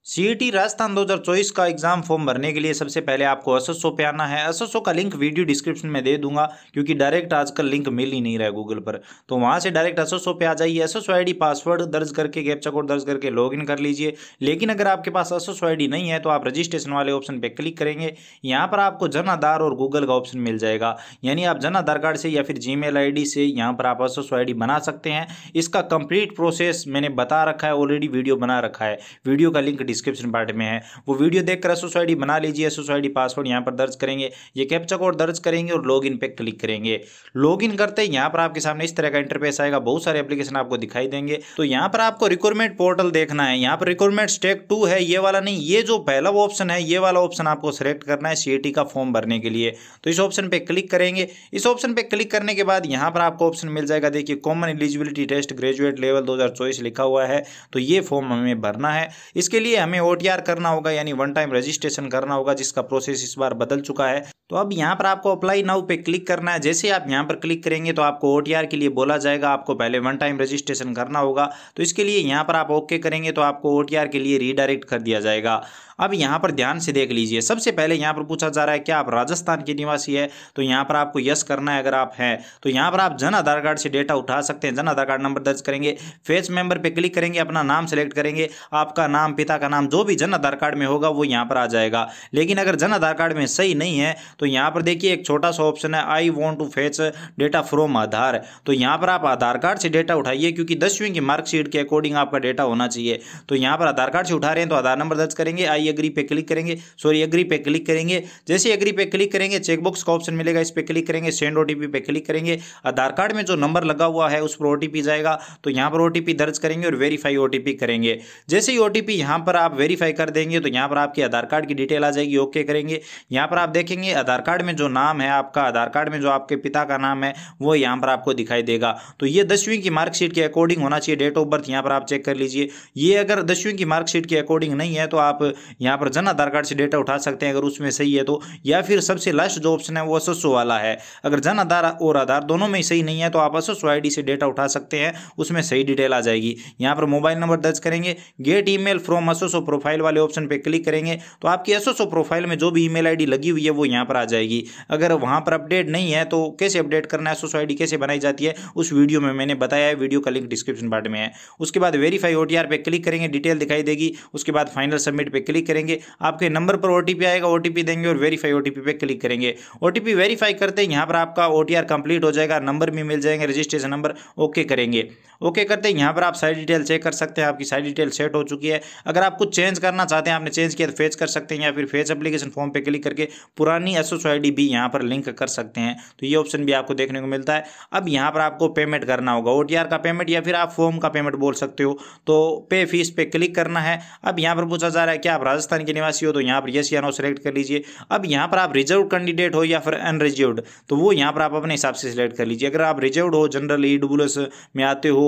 CET Rajasthan 2024 का exam form भरने के लिए सबसे पहले आपको एसएसओ पे आना है। एसएसओ का लिंक वीडियो डिस्क्रिप्शन में दे दूंगा, क्योंकि डायरेक्ट आजकल लिंक मिल ही नहीं रहा है गूगल पर। तो वहां से डायरेक्ट एसएसओ पे आ जाइए। एसएसओ आईडी पासवर्ड दर्ज करके कैप्चा कोड दर्ज करके लॉगिन कर लीजिए। लेकिन अगर आपके पास एसएसओ आईडी नहीं है तो आप रजिस्ट्रेशन वाले ऑप्शन पे क्लिक करेंगे। यहाँ पर आपको जन आधार और गूगल का ऑप्शन मिल जाएगा, यानी आप जन आधार कार्ड से या फिर जीमेल आईडी से यहाँ पर आप एसएसओ आईडी बना सकते हैं। इसका कंप्लीट प्रोसेस मैंने बता रखा है, ऑलरेडी वीडियो बना रखा है। वीडियो का लिंक डिस्क्रिप्शन पार्ट में है, वो वीडियो देखकर एसएसओ आईडी बना लीजिए। एसएसओ आईडी पासवर्ड यहाँ पर दर्ज करेंगे, ये कैप्चा कोड दर्ज करेंगे और लॉगिन पे क्लिक करेंगे। लॉगिन करते ही यहाँ पर आपके सामने इस तरह का इंटरफेस आएगा, बहुत सारे एप्लीकेशन आपको दिखाई देंगे। तो यहाँ पर आपको रिक्वायरमेंट पोर्टल देखना है। यहाँ पर रिक्वायरमेंट स्टेप 2 है, ये वाला नहीं, ये जो पहला ऑप्शन है ये वाला ऑप्शन आपको सिलेक्ट करना है सीईटी का फॉर्म भरने के लिए। तो इस ऑप्शन पे क्लिक करेंगे। इस ऑप्शन पे क्लिक करने के बाद यहाँ पर आपको ऑप्शन मिल जाएगा, देखिए common eligibility test graduate level 2024 लिखा हुआ है। तो ये फॉर्म हमें भरना है। इसके लिए हमें ओटीआर करना होगा, यानी वन टाइम रजिस्ट्रेशन करना होगा, जिसका प्रोसेस इस बार बदल चुका है। तो अब यहाँ पर आपको अप्लाई नाउ पे क्लिक करना है। जैसे आप यहाँ पर क्लिक करेंगे तो आपको ओटीआर के लिए बोला जाएगा, आपको पहले वन टाइम रजिस्ट्रेशन करना होगा। तो इसके लिए यहाँ पर आप ओके करेंगे तो आपको ओटीआर के लिए रीडायरेक्ट कर दिया जाएगा। अब यहाँ पर ध्यान से देख लीजिए, सबसे पहले यहाँ पर पूछा जा रहा है क्या आप राजस्थान के निवासी है। तो यहाँ पर आपको यस करना है। अगर आप हैं तो यहाँ पर आप जन आधार कार्ड से डेटा उठा सकते हैं। जन आधार कार्ड नंबर दर्ज करेंगे, फेच मेंबर पे क्लिक करेंगे, अपना नाम सेलेक्ट करेंगे, आपका नाम, पिता का नाम, जो भी जन आधार कार्ड में होगा वो यहाँ पर आ जाएगा। लेकिन अगर जन आधार कार्ड में सही नहीं है तो यहाँ पर देखिए एक छोटा सा ऑप्शन है, I want to fetch data from Aadhaar. तो यहाँ पर आप आधार कार्ड से डेटा उठाइए, क्योंकि 10वीं की मार्कशीट के अकॉर्डिंग आपका डेटा होना चाहिए। तो यहाँ पर आधार कार्ड से उठा रहे हैं तो आधार नंबर दर्ज करेंगे, आई एग्री पे क्लिक करेंगे, एग्री पे क्लिक करेंगे। जैसे एग्री पे क्लिक करेंगे चेकबॉक्स का ऑप्शन मिलेगा, इस पे क्लिक करेंगे, सेंड ओटीपी पे क्लिक करेंगे। आधार कार्ड में जो नंबर लगा हुआ है उस पर ओटीपी जाएगा, तो यहाँ पर ओटीपी दर्ज करेंगे और वेरीफाई ओटीपी करेंगे। जैसे ही ओटीपी यहाँ पर आप वेरीफाई कर देंगे तो यहाँ पर आपके आधार कार्ड की डिटेल आ जाएगी, ओके करेंगे। यहाँ पर आप देखेंगे आधार कार्ड में जो नाम है आपका, आधार कार्ड में जो आपके पिता का नाम है वो यहाँ पर आपको दिखाई देगा। तो ये 10वीं की मार्कशीट के अकॉर्डिंग होना चाहिए, डेट ऑफ बर्थ यहाँ पर आप चेक कर लीजिए। ये अगर 10वीं की मार्कशीट के अकॉर्डिंग नहीं है तो आप यहाँ पर जन आधार कार्ड से डेटा उठा सकते हैं, अगर उसमें सही है तो। या फिर सबसे लास्ट जो ऑप्शन है वो एसएसओ वाला है, अगर जन आधार और आधार दोनों में सही नहीं है तो आप एसएसओ आईडी से डेटा उठा सकते हैं, उसमें सही डिटेल आ जाएगी। यहाँ पर मोबाइल नंबर दर्ज करेंगे, gate email from SSO profile वाले ऑप्शन पे क्लिक करेंगे तो आपकी एसएसओ प्रोफाइल में जो भी ईमेल आईडी लगी हुई है वो यहाँ पर आ जाएगी। अगर वहाँ पर अपडेट नहीं है तो कैसे अपडेट करना है, एसएसओ आईडी कैसे बनाई जाती है, उस वीडियो में मैंने बताया है, वीडियो का लिंक डिस्क्रिप्शन पार्ट में है। उसके बाद वेरीफाई ओटीआर पे क्लिक करेंगे, डिटेल दिखाई देगी। उसके बाद फाइनल सबमिट पे क्लिक करेंगे, आपके नंबर पर ओटीपी आएगा, ओटीपी देंगे और वेरीफाई ओटीपी पे क्लिक करेंगे। ओटीपी वेरीफाई करते हैं यहाँ पर आपका ओटीआर कंप्लीट हो जाएगा, नंबर भी मिल जाएंगे, रजिस्ट्रेशन नंबर, ओके करेंगे। ओके करते हैं यहाँ पर आप सारी डिटेल चेक कर सकते हैं, आपकी सारी डिटेल सेट हो चुकी है। अगर आप कुछ चेंज करना चाहते हैं, आपने चेंज किया तो फेच कर सकते हैं, या फिर फेच एप्लीकेशन फॉर्म पे क्लिक करके पुरानी एसएसओ आईडी भी यहाँ पर लिंक कर सकते हैं। तो ये ऑप्शन भी आपको देखने को मिलता है। अब यहाँ पर आपको पेमेंट करना होगा, ओटीआर का पेमेंट या फिर आप फॉर्म का पेमेंट बोल सकते हो। तो पे फीस पे क्लिक करना है। अब यहाँ पर पूछा जा रहा है क्या आप राजस्थान के निवासी हो, तो यहाँ पर यस या नो सेलेक्ट कर लीजिए। अब यहाँ पर आप रिजर्व कैंडिडेट हो या फिर अनरिजर्व्ड, तो वो यहाँ पर आप अपने हिसाब से सिलेक्ट कर लीजिए। अगर आप रिजर्व्ड हो, जनरल ईडब्ल्यूएस में आते हो,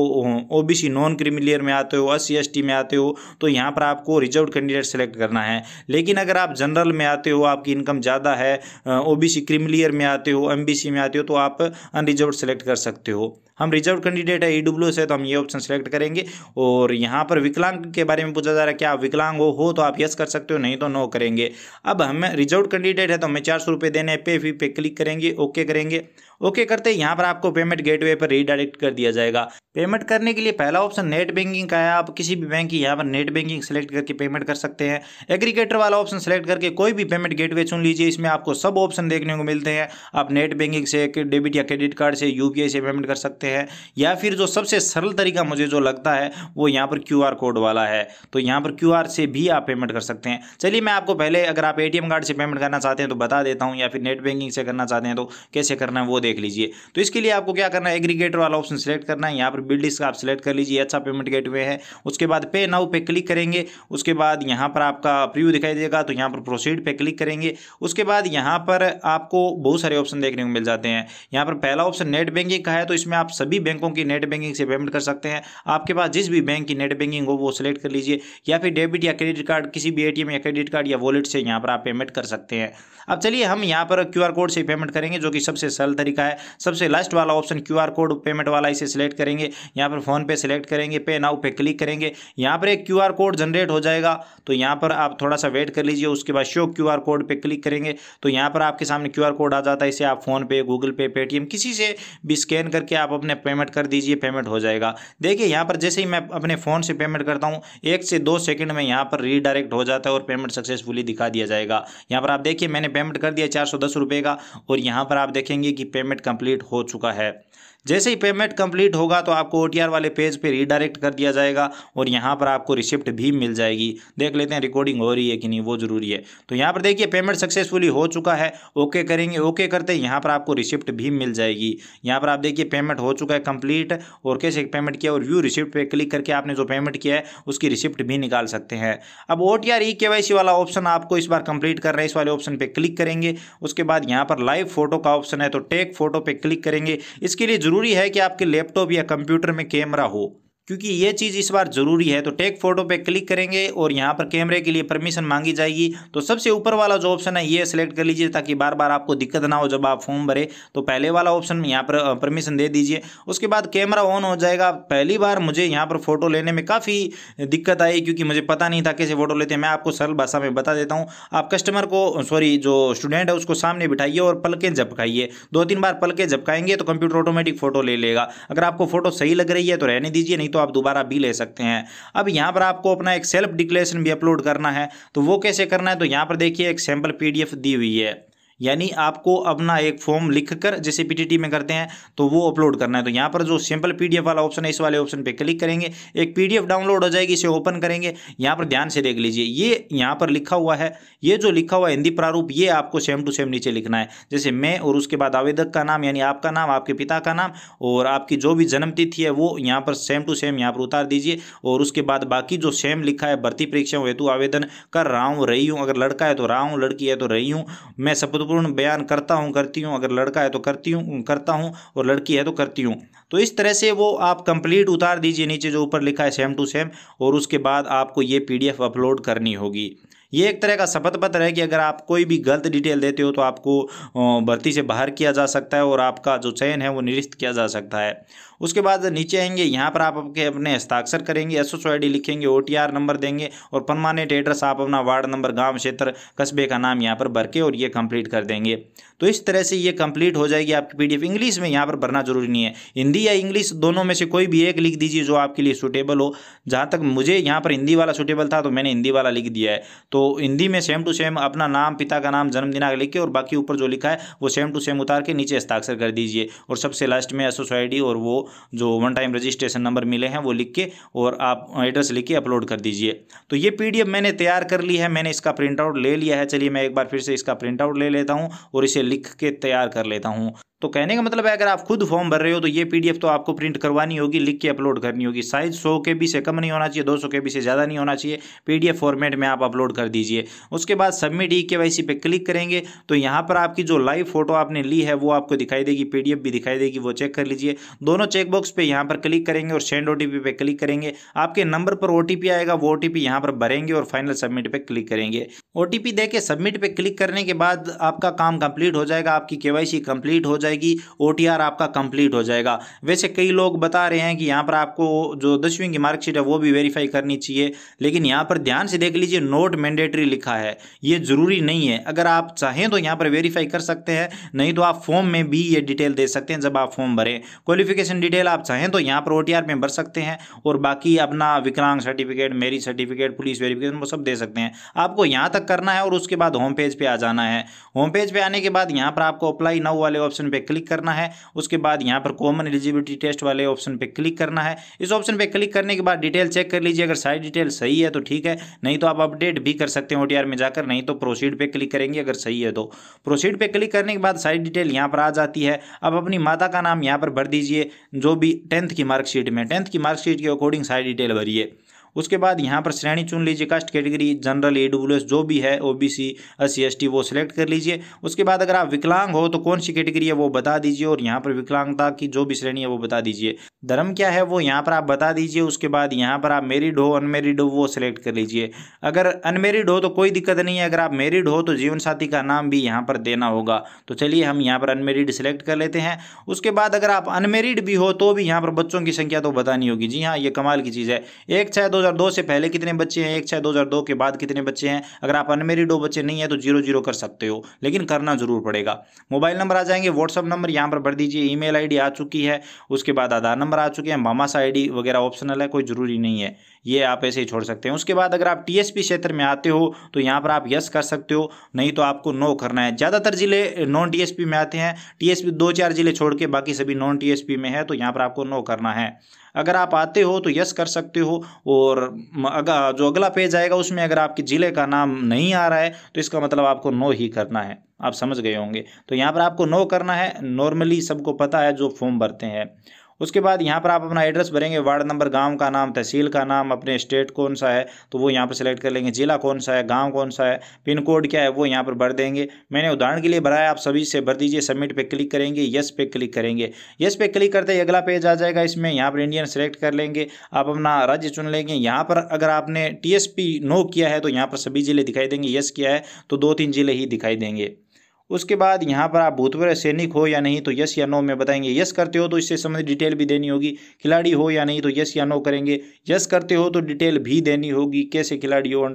ओबीसी नॉन क्रीमिलियर में आते हो, एससी एसटी में आते हो, तो यहाँ पर आपको रिजर्व्ड कैंडिडेट सेलेक्ट करना है। लेकिन अगर आप जनरल में आते हो, आपकी इनकम ज़्यादा है, ओबीसी क्रीमिलियर में आते हो, एमबीसी में आते हो, तो आप अनरिजर्व्ड सेलेक्ट कर सकते हो। हम रिजर्व कैंडिडेट है, ईडब्ल्यूएस है, तो हम ये ऑप्शन सेलेक्ट करेंगे। और यहाँ पर विकलांग के बारे में पूछा जा रहा है क्या आप विकलांग हो तो आप यस कर सकते हो, नहीं तो नो करेंगे। अब हमें रिजर्व कैंडिडेट है तो हमें 400 रुपये देने हैं, पे फी पे क्लिक करेंगे, ओके करेंगे। ओके करते हैं यहाँ पर आपको पेमेंट गेटवे पर रीडायरेक्ट कर दिया जाएगा। पेमेंट करने के लिए पहला ऑप्शन नेट बैंकिंग का है, आप किसी भी बैंक की यहाँ पर नेट बैंकिंग सेलेक्ट करके पेमेंट कर सकते हैं। एग्रीगेटर वाला ऑप्शन सेलेक्ट करके कोई भी पेमेंट गेटवे चुन लीजिए, इसमें आपको सब ऑप्शन देखने को मिलते हैं। आप नेट बैंकिंग से, डेबिट या क्रेडिट कार्ड से, यूपीआई से पेमेंट कर सकते हैं, या फिर जो सबसे सरल तरीका मुझे जो लगता है वो यहाँ पर क्यूआर कोड वाला है। तो यहाँ पर क्यूआर से भी आप पेमेंट कर सकते हैं। चलिए मैं आपको पहले अगर आप एटीएम कार्ड से पेमेंट करना चाहते हैं तो बता देता हूँ, या फिर नेट बैंकिंग से करना चाहते हैं तो कैसे करना है वो देख लीजिए। तो इसके लिए आपको क्या करना है, एग्रीगेटर वाला ऑप्शन सेलेक्ट करना है। यहाँ पर बिल्डिस का आप सेलेक्ट कर लीजिए, अच्छा पेमेंट गेटवे है। उसके बाद पे नाउ पे क्लिक करेंगे। उसके बाद यहाँ पर आपका प्रीव्यू दिखाई देगा, तो यहाँ पर प्रोसीड पे क्लिक करेंगे। उसके बाद यहाँ पर आपको बहुत सारे ऑप्शन देखने को मिल जाते हैं। यहाँ पर पहला ऑप्शन नेट बैंकिंग का है, तो इसमें आप सभी बैंकों की नेट बैंकिंग से पेमेंट कर सकते हैं। आपके पास जिस भी बैंक की नेट बैंकिंग हो वो सिलेक्ट कर लीजिए, या फिर डेबिट या क्रेडिट कार्ड, किसी भी एटीएम या क्रेडिट कार्ड या वॉलेट से यहाँ पर आप पेमेंट कर सकते हैं। अब चलिए हम यहाँ पर क्यूआर कोड से पेमेंट करेंगे, जो कि सबसे सरल तरीका लिखा है। सबसे लास्ट वाला ऑप्शन QR कोड पेमेंट वाला, इसे सिलेक्ट करेंगे। यहाँ पर फ़ोन पे सिलेक्ट करेंगे, पे नाउ पे क्लिक करेंगे। यहाँ पर एक QR कोड जनरेट हो जाएगा, तो यहाँ पर आप थोड़ा सा वेट कर लीजिए। उसके बाद शो QR कोड पे क्लिक करेंगे तो यहाँ पर आपके सामने QR कोड आ जाता है। इसे आप फ़ोन पे, गूगल पे, पेटीएम किसी से भी स्कैन करके आप अपने पेमेंट कर दीजिए, पेमेंट हो जाएगा। देखिए यहाँ पर जैसे ही मैं अपने फ़ोन से पेमेंट करता हूँ 1 से 2 सेकंड में यहाँ पर रीडायरेक्ट हो जाता है और पेमेंट सक्सेसफुली दिखा दिया जाएगा। यहाँ पर आप देखिए मैंने पेमेंट कर दिया 410 रुपये का, और यहाँ पर आप देखेंगे कि पेमेंट कंप्लीट हो चुका है। जैसे ही पेमेंट कंप्लीट होगा तो आपको OTR वाले पेज पे रीडायरेक्ट कर दिया जाएगा और यहाँ पर आपको रिसिप्ट भी मिल जाएगी। देख लेते हैं रिकॉर्डिंग हो रही है कि नहीं, वो जरूरी है। तो यहाँ पर देखिए पेमेंट सक्सेसफुली हो चुका है। ओके करेंगे, ओके करते हैं यहाँ पर आपको रिसिप्ट भी मिल जाएगी। यहाँ पर आप देखिए पेमेंट हो चुका है कंप्लीट, और कैसे पेमेंट किया, और व्यू रिसिप्ट पे क्लिक करके आपने जो पेमेंट किया है उसकी रिसिप्ट भी निकाल सकते हैं। अब OTR eKYC वाला ऑप्शन आपको इस बार कंप्लीट कर रहे हैं, इस वाले ऑप्शन पे क्लिक करेंगे। उसके बाद यहाँ पर लाइव फोटो का ऑप्शन है, तो टेक फोटो पे क्लिक करेंगे। इसके लिए जरूरी है कि आपके लैपटॉप या कंप्यूटर में कैमरा हो, क्योंकि ये चीज़ इस बार जरूरी है। तो टेक फोटो पे क्लिक करेंगे और यहाँ पर कैमरे के लिए परमिशन मांगी जाएगी। तो सबसे ऊपर वाला जो ऑप्शन है ये सिलेक्ट कर लीजिए, ताकि बार बार आपको दिक्कत ना हो जब आप फॉर्म भरे। तो पहले वाला ऑप्शन यहाँ पर परमिशन दे दीजिए। उसके बाद कैमरा ऑन हो जाएगा। पहली बार मुझे यहाँ पर फोटो लेने में काफ़ी दिक्कत आई, क्योंकि मुझे पता नहीं था कैसे फोटो लेते हैं। मैं आपको सरल भाषा में बता देता हूँ। आप कस्टमर को, सॉरी जो स्टूडेंट है उसको सामने बिठाइए और पलकें झपकाइए। 2-3 बार पलकें झपकाएंगे तो कंप्यूटर ऑटोमेटिक फोटो ले लेगा। अगर आपको फोटो सही लग रही है तो रहने दीजिए, नहीं तो आप दोबारा भी ले सकते हैं। अब यहाँ पर आपको अपना एक सेल्फ डिक्लेरेशन भी अपलोड करना है। तो वो कैसे करना है, तो यहाँ पर देखिए एक सैंपल PDF दी हुई है, यानी आपको अपना एक फॉर्म लिखकर जैसे PTT में करते हैं तो वो अपलोड करना है। तो यहाँ पर जो सिंपल PDF वाला ऑप्शन है, इस वाले ऑप्शन पे क्लिक करेंगे, एक PDF डाउनलोड हो जाएगी, इसे ओपन करेंगे। यहाँ पर ध्यान से देख लीजिए, ये यहाँ पर लिखा हुआ है, ये जो लिखा हुआ है हिंदी प्रारूप, ये आपको सेम टू सेम नीचे लिखना है। जैसे मैं, और उसके बाद आवेदक का नाम यानी आपका नाम, आपके पिता का नाम, और आपकी जो भी जन्म तिथि है वो यहाँ पर सेम टू सेम यहाँ पर उतार दीजिए। और उसके बाद बाकी जो सेम लिखा है, भर्ती परीक्षाओं हेतु आवेदन कर रहा हूँ, रही हूँ, अगर लड़का है तो रहा हूँ, लड़की है तो रही हूँ, मैं शपथ पूर्ण बयान करता हूं, करती हूं, अगर लड़का है तो करती हूं, करता हूं, और लड़की है तो करती हूं। तो इस तरह से वो आप कंप्लीट उतार दीजिए नीचे जो ऊपर लिखा है सेम टू सेम, और उसके बाद आपको ये PDF अपलोड करनी होगी। ये एक तरह का शपथ पत्र है कि अगर आप कोई भी गलत डिटेल देते हो तो आपको भर्ती से बाहर किया जा सकता है और आपका जो चयन है वो निरस्त किया जा सकता है। उसके बाद नीचे आएंगे, यहाँ पर आप अपने हस्ताक्षर करेंगे, SSO ID लिखेंगे, OTR नंबर देंगे, और परमानेंट एड्रेस आप अपना वार्ड नंबर, गांव, क्षेत्र, कस्बे का नाम यहाँ पर भर के और ये कंप्लीट कर देंगे। तो इस तरह से ये कंप्लीट हो जाएगी आपकी PDF। इंग्लिश में यहाँ पर भरना जरूरी नहीं है, हिंदी या इंग्लिश दोनों में से कोई भी एक लिख दीजिए जो आपके लिए सूटेबल हो। जहाँ तक मुझे यहाँ पर हिंदी वाला सूटेबल था तो मैंने हिंदी वाला लिख दिया है। तो हिंदी में सेम टू सेम अपना नाम, पिता का नाम, जन्म दिनांक लिख के, और बाकी ऊपर जो लिखा है वो सेम टू सेम उतार के नीचे हस्ताक्षर कर दीजिए। और सबसे लास्ट में SSO ID और वो जो 1 टाइम रजिस्ट्रेशन नंबर मिले हैं वो लिख के और आप एड्रेस लिख के अपलोड कर दीजिए। तो ये PDF मैंने तैयार कर ली है, मैंने इसका प्रिंट आउट ले लिया है। चलिए मैं एक बार फिर से इसका प्रिंट आउट ले लेता हूँ और इसे लिख के तैयार कर लेता हूँ। तो कहने का मतलब है अगर आप खुद फॉर्म भर रहे हो तो ये PDF तो आपको प्रिंट करवानी होगी, लिख के अपलोड करनी होगी। साइज 100 KB से कम नहीं होना चाहिए, 200 KB से ज़्यादा नहीं होना चाहिए। PDF फॉर्मेट में आप अपलोड कर दीजिए। उसके बाद सबमिट eKYC पे क्लिक करेंगे तो यहाँ पर आपकी जो लाइव फोटो आपने ली है वो आपको दिखाई देगी, PDF भी दिखाई देगी, वो चेक कर लीजिए। दोनों चेकबॉक्स पे यहाँ पर क्लिक करेंगे और सेंड OTP पे क्लिक करेंगे। आपके नंबर पर OTP आएगा, वो OTP यहाँ पर भरेंगे और फाइनल सबमिट पे क्लिक करेंगे। OTP दे के सबमिट पे क्लिक करने के बाद आपका काम कंप्लीट हो जाएगा, आपकी KYC कंप्लीट हो जाएगी, OTR आपका कंप्लीट हो जाएगा। वैसे कई लोग बता रहे हैं कि यहाँ पर आपको जो 10वीं की मार्कशीट है वो भी वेरीफाई करनी चाहिए, लेकिन यहाँ पर ध्यान से देख लीजिए नोट मैंडेटरी लिखा है, ये जरूरी नहीं है। अगर आप चाहें तो यहाँ पर वेरीफाई कर सकते हैं, नहीं तो आप फॉर्म में भी ये डिटेल दे सकते हैं जब आप फॉर्म भरें। क्वालिफिकेशन डिटेल आप चाहें तो यहाँ पर OTR में भर सकते हैं, और बाकी अपना विकलांग certificate, marriage certificate, police verification वो सब दे सकते हैं। आपको यहाँ तक करना है और उसके बाद होम पेज पे आ जाना है। होम पेज पे आने के बाद यहाँ पर आपको अप्लाई नाउ वाले ऑप्शन पे क्लिक करना है। उसके बाद यहाँ पर कॉमन एलिजिबिलिटी टेस्ट वाले ऑप्शन पे क्लिक करना है। इस ऑप्शन पे क्लिक करने के बाद डिटेल चेक कर लीजिए, अगर सारी डिटेल सही है तो ठीक है, नहीं तो आप अपडेट भी कर सकते हैं OTR में जाकर, नहीं तो प्रोसीड पे क्लिक करेंगे अगर सही है तो। प्रोसीड पे क्लिक करने के बाद सारी डिटेल यहाँ पर आ जाती है। अब अपनी माता का नाम यहाँ पर भर दीजिए, जो भी 10th की मार्कशीट में 10th की मार्कशीट के अकॉर्डिंग सारी डिटेल भरिए। उसके बाद यहाँ पर श्रेणी चुन लीजिए, कास्ट कैटेगरी जनरल AWS जो भी है, OBC SC ST वो सिलेक्ट कर लीजिए। उसके बाद अगर आप विकलांग हो तो कौन सी कैटेगरी है वो बता दीजिए और यहाँ पर विकलांगता की जो भी श्रेणी है वो बता दीजिए। धर्म क्या है वो यहाँ पर आप बता दीजिए। उसके बाद यहाँ पर आप मैरिड हो अनमेरिड हो वो सिलेक्ट कर लीजिए। अगर अनमेरिड हो तो कोई दिक्कत नहीं है, अगर आप मैरिड हो तो जीवन साथी का नाम भी यहाँ पर देना होगा। तो चलिए हम यहाँ पर अनमेरिड सिलेक्ट कर लेते हैं। उसके बाद अगर आप अनमेरिड भी हो तो भी यहाँ पर बच्चों की संख्या तो बतानी होगी। जी हाँ, ये कमाल की चीज़ है। 1/6/2002 से पहले कितने बच्चे हैं, 1/6/2002 के बाद कितने बच्चे हैं। अगर आप अनमेरिड हो, बच्चे नहीं है तो 0 कर सकते हो, लेकिन करना जरूर पड़ेगा। मोबाइल नंबर आ जाएंगे, व्हाट्सअप नंबर यहाँ पर भर दीजिए, ईमेल आईडी आ चुकी है, उसके बाद आधार नंबर आ चुके हैं, मामासा आईडी वगैरह ऑप्शनल है, कोई जरूरी नहीं है, ये आप ऐसे ही छोड़ सकते हैं। उसके बाद अगर आप TSP क्षेत्र में आते हो तो यहाँ पर आप यस कर सकते हो, नहीं तो आपको नो करना है। ज़्यादातर जिले नॉन TSP में आते हैं, TSP 2-4 जिले छोड़ के बाकी सभी नॉन TSP में है, तो यहाँ पर आपको नो करना है। अगर आप आते हो तो यस कर सकते हो। और अगर जो अगला पेज आएगा उसमें अगर आपके ज़िले का नाम नहीं आ रहा है तो इसका मतलब आपको नो ही करना है, आप समझ गए होंगे। तो यहाँ पर आपको नो करना है, नॉर्मली सबको पता है जो फॉर्म भरते हैं। उसके बाद यहाँ पर आप अपना एड्रेस भरेंगे, वार्ड नंबर, गांव का नाम, तहसील का नाम, अपने स्टेट कौन सा है तो वो यहाँ पर सिलेक्ट कर लेंगे, जिला कौन सा है, गांव कौन सा है, पिन कोड क्या है वो यहाँ पर भर देंगे। मैंने उदाहरण के लिए भरा है, आप सभी से भर दीजिए। सबमिट पे क्लिक करेंगे, यस पे क्लिक करेंगे। यस पे क्लिक करते ही अगला पेज आ जाएगा, इसमें यहाँ पर इंडियन सेलेक्ट कर लेंगे, आप अपना राज्य चुन लेंगे। यहाँ पर अगर आपने TSP नो किया है तो यहाँ पर सभी जिले दिखाई देंगे, यस किया है तो 2-3 जिले ही दिखाई देंगे। उसके बाद यहाँ पर आप भूतपूर्व सैनिक हो या नहीं तो यस या नो में बताएंगे। यस करते हो तो इससे संबंधित डिटेल भी देनी होगी। खिलाड़ी हो या नहीं तो यस या नो करेंगे। यस करते हो तो डिटेल भी देनी होगी, कैसे खिलाड़ी हो,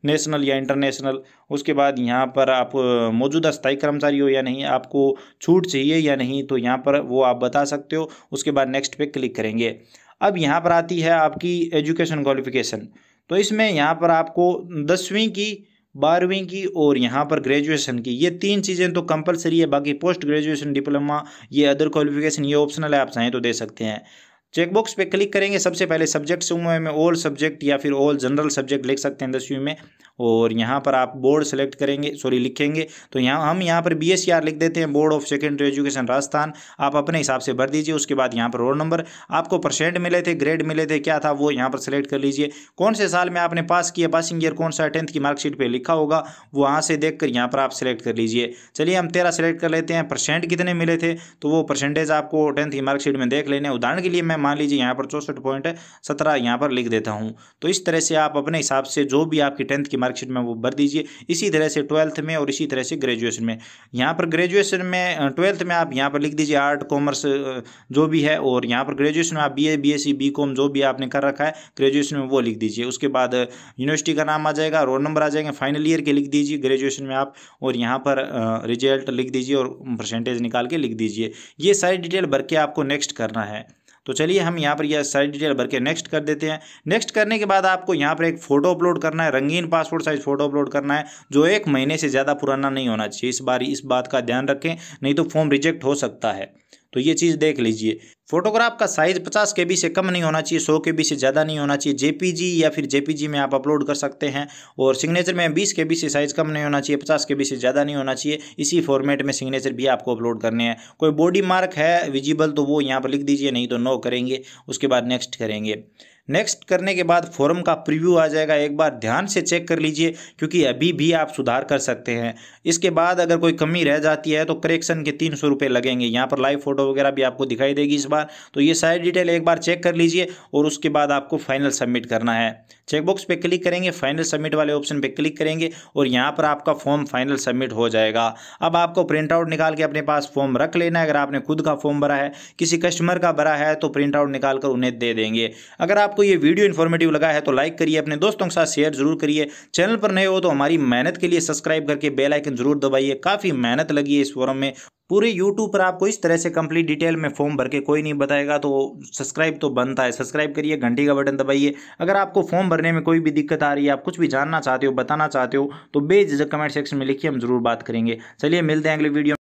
नेशनल या इंटरनेशनल। उसके बाद यहाँ पर आप मौजूदा स्थायी कर्मचारी हो या नहीं, आपको छूट चाहिए या नहीं तो यहाँ पर वो आप बता सकते हो। उसके बाद नेक्स्ट पे क्लिक करेंगे। अब यहाँ पर आती है आपकी एजुकेशन क्वालिफिकेशन, तो इसमें यहाँ पर आपको 10वीं की, 12वीं की और यहाँ पर ग्रेजुएशन की, ये 3 चीज़ें तो कंपलसरी है। बाकी पोस्ट ग्रेजुएशन, डिप्लोमा, ये अदर क्वालिफिकेशन, ये ऑप्शनल है, आप चाहें तो दे सकते हैं। चेकबॉक्स पे क्लिक करेंगे। सबसे पहले सब्जेक्ट समूह में ऑल सब्जेक्ट या फिर ऑल जनरल सब्जेक्ट लिख सकते हैं 10वीं में। और यहाँ पर आप बोर्ड सेलेक्ट करेंगे, लिखेंगे तो यहाँ पर BSCR लिख देते हैं, board of secondary education Rajasthan. आप अपने हिसाब से भर दीजिए। उसके बाद यहाँ पर रोल नंबर, आपको परसेंट मिले थे, ग्रेड मिले थे, क्या था वो यहाँ पर सेलेक्ट कर लीजिए। कौन से साल में आपने पास किया, पासिंग ईयर कौन सा, 10th की मार्कशीट पर लिखा होगा, वहाँ से देख कर यहाँ पर आप सेलेक्ट कर लीजिए। चलिए हम 13 सेलेक्ट कर लेते हैं। परसेंट कितने मिले थे तो वो परसेंटेज आपको 10th की मार्कशीट में देख लेने। उदाहरण के लिए मैं मान लीजिए यहाँ पर 64.17 यहाँ पर लिख देता हूँ। तो इस तरह से आप अपने हिसाब से जो भी आपकी 10th की मार्कशीट में वो भर दीजिए। इसी तरह से 12th में और इसी तरह से ग्रेजुएशन में। यहाँ पर ग्रेजुएशन में 12th में आप यहाँ पर लिख दीजिए आर्ट कॉमर्स जो भी है, और यहाँ पर ग्रेजुएशन में आप BA BSc BCom जो भी आपने कर रखा है ग्रेजुएशन में वो लिख दीजिए। उसके बाद यूनिवर्सिटी का नाम आ जाएगा, रोल नंबर आ जाएंगे, फाइनल ईयर के लिख दीजिए ग्रेजुएशन में आप, और यहाँ पर रिजल्ट लिख दीजिए और परसेंटेज निकाल के लिख दीजिए। ये सारी डिटेल भर के आपको नेक्स्ट करना है। तो चलिए हम यहाँ पर यह सारी डिटेल भर के नेक्स्ट कर देते हैं। नेक्स्ट करने के बाद आपको यहाँ पर एक फ़ोटो अपलोड करना है, रंगीन पासपोर्ट साइज फ़ोटो अपलोड करना है, जो 1 महीने से ज़्यादा पुराना नहीं होना चाहिए। इस बात का ध्यान रखें, नहीं तो फॉर्म रिजेक्ट हो सकता है, तो ये चीज़ देख लीजिए। फोटोग्राफ का साइज़ 50 KB से कम नहीं होना चाहिए, 100 KB से ज़्यादा नहीं होना चाहिए। JPG या फिर JPG में आप अपलोड कर सकते हैं। और सिग्नेचर में 20 KB से साइज़ कम नहीं होना चाहिए, 50 KB से ज़्यादा नहीं होना चाहिए। इसी फॉर्मेट में सिग्नेचर भी आपको अपलोड करने हैं। कोई बॉडी मार्क है विजिबल तो वो यहाँ पर लिख दीजिए, नहीं तो नो करेंगे। उसके बाद नेक्स्ट करेंगे। नेक्स्ट करने के बाद फॉर्म का प्रीव्यू आ जाएगा, एक बार ध्यान से चेक कर लीजिए क्योंकि अभी भी आप सुधार कर सकते हैं। इसके बाद अगर कोई कमी रह जाती है तो करेक्शन के 300 रुपये लगेंगे। यहाँ पर लाइव फोटो वगैरह भी आपको दिखाई देगी इस बार। तो ये सारी डिटेल एक बार चेक कर लीजिए और उसके बाद आपको फाइनल सबमिट करना है। चेकबॉक्स पे क्लिक करेंगे, फाइनल सबमिट वाले ऑप्शन पे क्लिक करेंगे और यहाँ पर आपका फॉर्म फाइनल सबमिट हो जाएगा। अब आपको प्रिंट आउट निकाल के अपने पास फॉर्म रख लेना है। अगर आपने खुद का फॉर्म भरा है, किसी कस्टमर का भरा है तो प्रिंट आउट निकाल कर उन्हें दे देंगे। अगर आपको ये वीडियो इन्फॉर्मेटिव लगा है तो लाइक करिए, अपने दोस्तों के साथ शेयर जरूर करिए। चैनल पर नए हो तो हमारी मेहनत के लिए सब्सक्राइब करके बेल आइकन जरूर दबाइए। काफ़ी मेहनत लगी है इस फॉर्म में। पूरे YouTube पर आपको इस तरह से कंप्लीट डिटेल में फॉर्म भर के कोई नहीं बताएगा, तो सब्सक्राइब तो बनता है। सब्सक्राइब करिए, घंटी का बटन दबाइए। अगर आपको फॉर्म भरने में कोई भी दिक्कत आ रही है, आप कुछ भी जानना चाहते हो, बताना चाहते हो तो बेझिझक कमेंट सेक्शन में लिखिए, हम जरूर बात करेंगे। चलिए मिलते हैं अगले वीडियो।